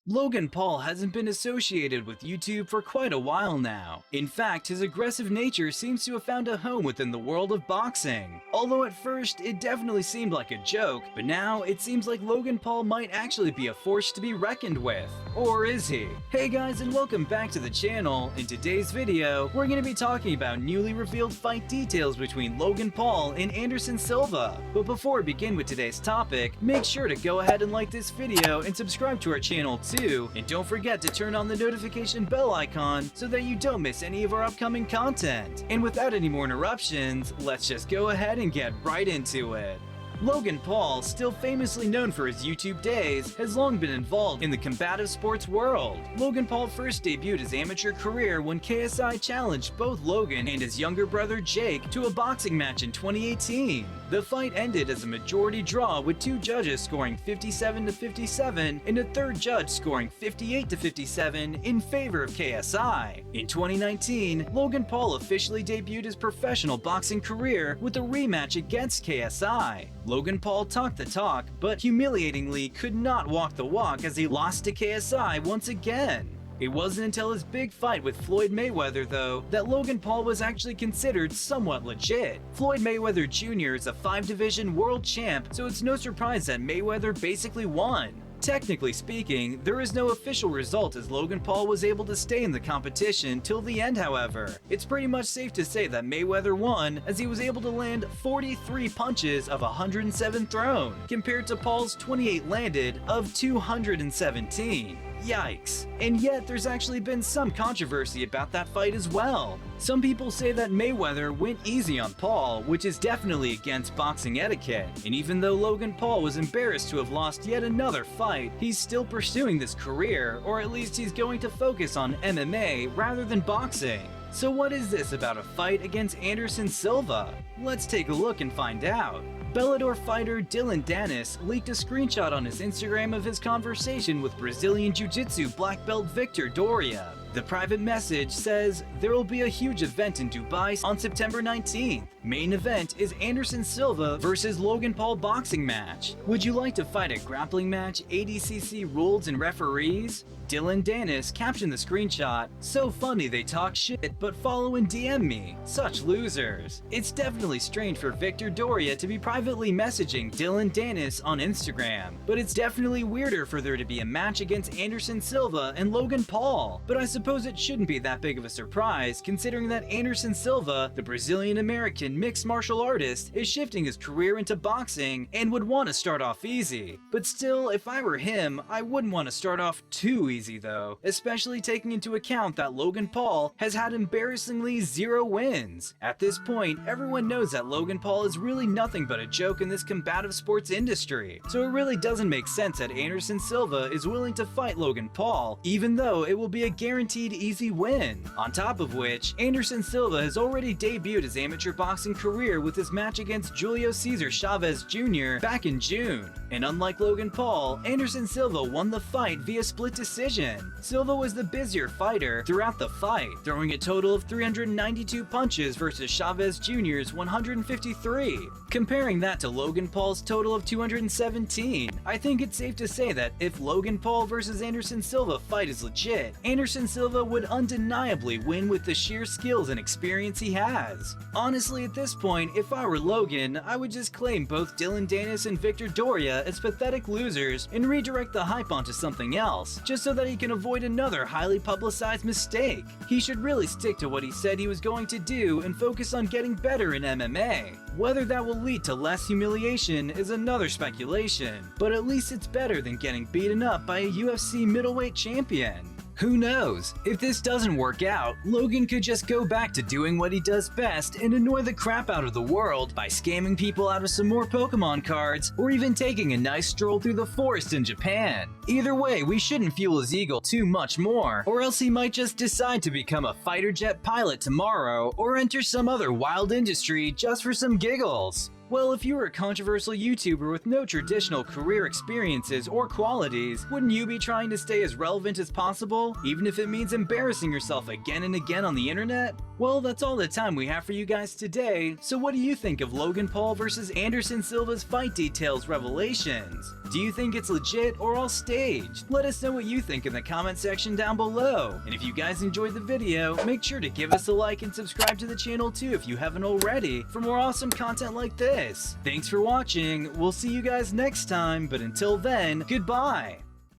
Logan Paul hasn't been associated with YouTube for quite a while now. In fact, his aggressive nature seems to have found a home within the world of boxing. Although at first, it definitely seemed like a joke, but now it seems like Logan Paul might actually be a force to be reckoned with. Or is he? Hey guys, and welcome back to the channel. In today's video, we're going to be talking about newly revealed fight details between Logan Paul and Anderson Silva. But before we begin with today's topic, make sure to go ahead and like this video and subscribe to our channel too, and don't forget to turn on the notification bell icon so that you don't miss any of our upcoming content. And without any more interruptions, let's just go ahead and get right into it. Logan Paul, still famously known for his YouTube days, has long been involved in the combative sports world. Logan Paul first debuted his amateur career when KSI challenged both Logan and his younger brother Jake to a boxing match in 2018. The fight ended as a majority draw, with two judges scoring 57-57 and a third judge scoring 58-57 in favor of KSI. In 2019, Logan Paul officially debuted his professional boxing career with a rematch against KSI. Logan Paul talked the talk, but humiliatingly could not walk the walk as he lost to KSI once again. It wasn't until his big fight with Floyd Mayweather, though, that Logan Paul was actually considered somewhat legit. Floyd Mayweather Jr. is a 5-division world champ, so it's no surprise that Mayweather basically won. Technically speaking, there is no official result as Logan Paul was able to stay in the competition till the end. However, it's pretty much safe to say that Mayweather won as he was able to land 43 punches of 107 thrown, compared to Paul's 28 landed of 217. Yikes. And yet, there's actually been some controversy about that fight as well. Some people say that Mayweather went easy on Paul, which is definitely against boxing etiquette. And even though Logan Paul was embarrassed to have lost yet another fight, he's still pursuing this career, or at least he's going to focus on MMA rather than boxing. So what is this about a fight against Anderson Silva? Let's take a look and find out. Bellator fighter Dylan Dennis leaked a screenshot on his Instagram of his conversation with Brazilian Jiu-Jitsu black belt Victor Doria. The private message says, "There will be a huge event in Dubai on September 19th. Main event is Anderson Silva versus Logan Paul boxing match. Would you like to fight a grappling match, ADCC rules and referees?" Dylan Dennis captioned the screenshot, "So funny they talk shit but follow and DM me. Such losers." It's definitely strange for Victor Doria to be privately messaging Dylan Dennis on Instagram, but it's definitely weirder for there to be a match against Anderson Silva and Logan Paul. But I suppose it shouldn't be that big of a surprise, considering that Anderson Silva, the Brazilian-American mixed martial artist, is shifting his career into boxing and would want to start off easy. But still, if I were him, I wouldn't want to start off too easy though, especially taking into account that Logan Paul has had embarrassingly 0 wins. At this point, everyone knows that Logan Paul is really nothing but a joke in this combative sports industry, so it really doesn't make sense that Anderson Silva is willing to fight Logan Paul, even though it will be a guaranteed easy win. On top of which, Anderson Silva has already debuted his amateur boxing career with his match against Julio Cesar Chavez Jr. back in June. And unlike Logan Paul, Anderson Silva won the fight via split decision. Silva was the busier fighter throughout the fight, throwing a total of 392 punches versus Chavez Jr.'s 153. Comparing that to Logan Paul's total of 217, I think it's safe to say that if Logan Paul versus Anderson Silva fight is legit, Anderson Silva would undeniably win with the sheer skills and experience he has. Honestly, at this point, if I were Logan, I would just claim both Dylan Dennis and Victor Doria as pathetic losers and redirect the hype onto something else, just so that he can avoid another highly publicized mistake. He should really stick to what he said he was going to do and focus on getting better in MMA. Whether that will lead to less humiliation is another speculation, but at least it's better than getting beaten up by a UFC Middleweight Champion. Who knows? If this doesn't work out, Logan could just go back to doing what he does best and annoy the crap out of the world by scamming people out of some more Pokemon cards, or even taking a nice stroll through the forest in Japan. Either way, we shouldn't fuel his ego too much more, or else he might just decide to become a fighter jet pilot tomorrow or enter some other wild industry just for some giggles. Well, if you were a controversial YouTuber with no traditional career experiences or qualities, wouldn't you be trying to stay as relevant as possible, even if it means embarrassing yourself again and again on the internet? Well, that's all the time we have for you guys today, so what do you think of Logan Paul versus Anderson Silva's fight details revelations? Do you think it's legit or all staged? Let us know what you think in the comment section down below. And if you guys enjoyed the video, make sure to give us a like and subscribe to the channel too if you haven't already for more awesome content like this. Thanks for watching, we'll see you guys next time, but until then, goodbye!